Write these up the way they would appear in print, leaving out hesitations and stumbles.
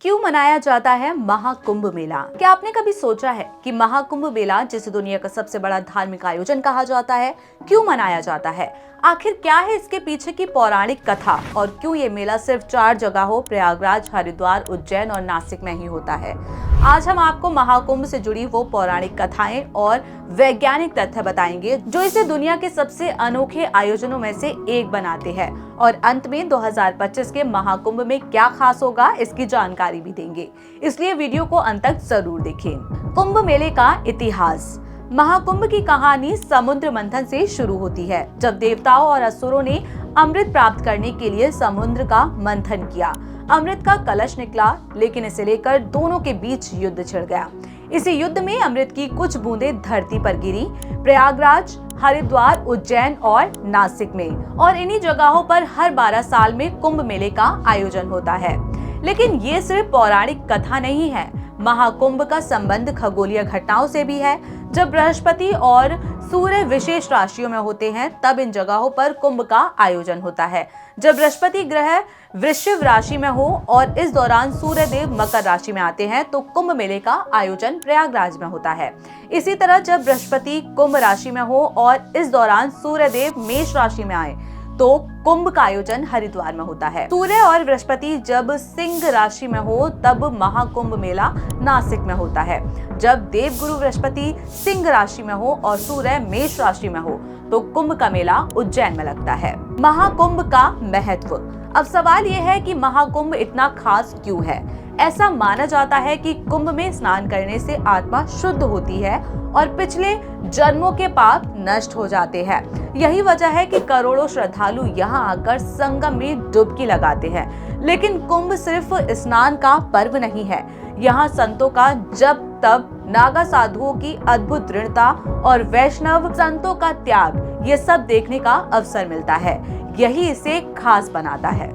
क्यों मनाया जाता है महाकुंभ मेला? क्या आपने कभी सोचा है कि महाकुंभ मेला, जिसे दुनिया का सबसे बड़ा धार्मिक आयोजन कहा जाता है, क्यों मनाया जाता है? आखिर क्या है इसके पीछे की पौराणिक कथा और क्यों ये मेला सिर्फ 4 जगहों प्रयागराज, हरिद्वार, उज्जैन और नासिक में ही होता है? आज हम आपको महाकुंभ से जुड़ी वो पौराणिक कथाएं और वैज्ञानिक तथ्य बताएंगे जो इसे दुनिया के सबसे अनोखे आयोजनों में से एक बनाते हैं। और अंत में 2025 के महाकुंभ में क्या खास होगा, इसकी जानकारी भी देंगे, इसलिए वीडियो को अंत तक जरूर देखें। कुंभ मेले का इतिहास। महाकुंभ की कहानी समुद्र मंथन से शुरू होती है, जब देवताओं और असुरों ने अमृत प्राप्त करने के लिए समुद्र का मंथन किया। अमृत का कलश निकला, लेकिन इसे लेकर दोनों के बीच युद्ध छिड़ गया। इसी युद्ध में अमृत की कुछ बूंदें धरती पर गिरी, प्रयागराज, हरिद्वार, उज्जैन और नासिक में। और इन्हीं जगहों पर हर 12 साल में कुंभ मेले का आयोजन होता है। लेकिन ये सिर्फ पौराणिक कथा नहीं है। महाकुंभ का संबंध खगोलीय घटनाओं से भी है। जब बृहस्पति और सूर्य विशेष राशियों में होते हैं, तब इन जगहों पर कुंभ का आयोजन होता है। जब बृहस्पति ग्रह वृश्चिक राशि में हो और इस दौरान सूर्य देव मकर राशि में आते हैं, तो कुंभ मेले का आयोजन प्रयागराज में होता है। इसी तरह जब बृहस्पति कुंभ राशि में हो और इस दौरान सूर्य देव मेष राशि में आए, तो कुंभ का आयोजन हरिद्वार में होता है। सूर्य और बृहस्पति जब सिंह राशि में हो, तब महाकुंभ मेला नासिक में होता है। जब देवगुरु बृहस्पति सिंह राशि में हो और सूर्य मेष राशि में हो, तो कुंभ का मेला उज्जैन में लगता है। महाकुंभ का महत्व। अब सवाल यह है कि महाकुंभ इतना खास क्यों है? ऐसा माना जाता है कि कुंभ में स्नान करने से आत्मा शुद्ध होती है और पिछले जन्मों के पाप नष्ट हो जाते हैं। यही वजह है कि करोड़ों श्रद्धालु यहाँ आकर संगम में डुबकी लगाते हैं। लेकिन कुंभ सिर्फ स्नान का पर्व नहीं है। यहाँ संतों का जप तप, नागा साधुओं की अद्भुत दृढ़ता और वैष्णव संतों का त्याग, ये सब देखने का अवसर मिलता है। यही इसे खास बनाता है।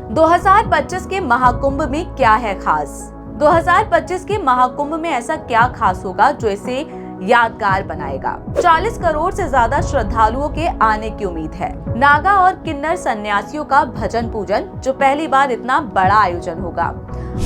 2025 के महाकुंभ में क्या है खास? 2025 के महाकुंभ में ऐसा क्या खास होगा जो इसे यादगार बनाएगा? 40 करोड़ से ज्यादा श्रद्धालुओं के आने की उम्मीद है। नागा और किन्नर सन्यासियों का भजन पूजन, जो पहली बार इतना बड़ा आयोजन होगा।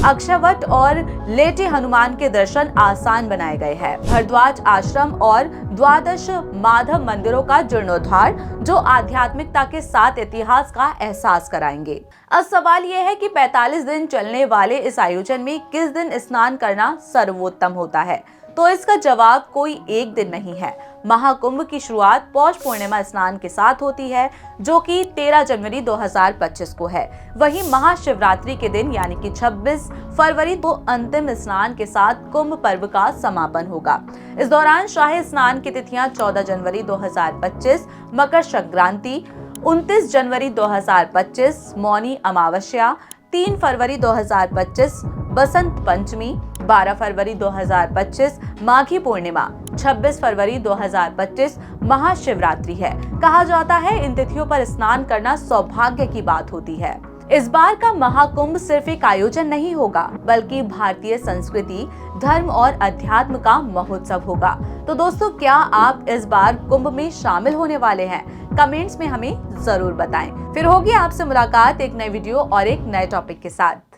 अक्षयवट और लेटे हनुमान के दर्शन आसान बनाए गए हैं। भरद्वाज आश्रम और द्वादश माधव मंदिरों का जीर्णोद्धार, जो आध्यात्मिकता के साथ इतिहास का एहसास कराएंगे। अब सवाल यह है कि 45 दिन चलने वाले इस आयोजन में किस दिन स्नान करना सर्वोत्तम होता है? तो इसका जवाब कोई एक दिन नहीं है। महाकुंभ की शुरुआत पौष पूर्णिमा स्नान के साथ होती है, जो कि 13 जनवरी 2025 को है। वहीं महाशिवरात्रि के दिन यानी कि 26 फरवरी को अंतिम स्नान के साथ कुंभ पर्व का समापन होगा। इस दौरान शाही स्नान की तिथियां 14 जनवरी 2025 मकर संक्रांति, 29 जनवरी 2025 मौनी अमावस्या, 3 फरवरी 2025 बसंत पंचमी, 12 फरवरी 2025 माघी पूर्णिमा, 26 फरवरी 2025 महाशिवरात्रि है। कहा जाता है इन तिथियों पर स्नान करना सौभाग्य की बात होती है। इस बार का महाकुंभ सिर्फ एक आयोजन नहीं होगा, बल्कि भारतीय संस्कृति, धर्म और अध्यात्म का महोत्सव होगा। तो दोस्तों, क्या आप इस बार कुंभ में शामिल होने वाले हैं? कमेंट्स में हमें जरूर बताएं। फिर होगी आपसे मुलाकात एक नई वीडियो और एक नए टॉपिक के साथ।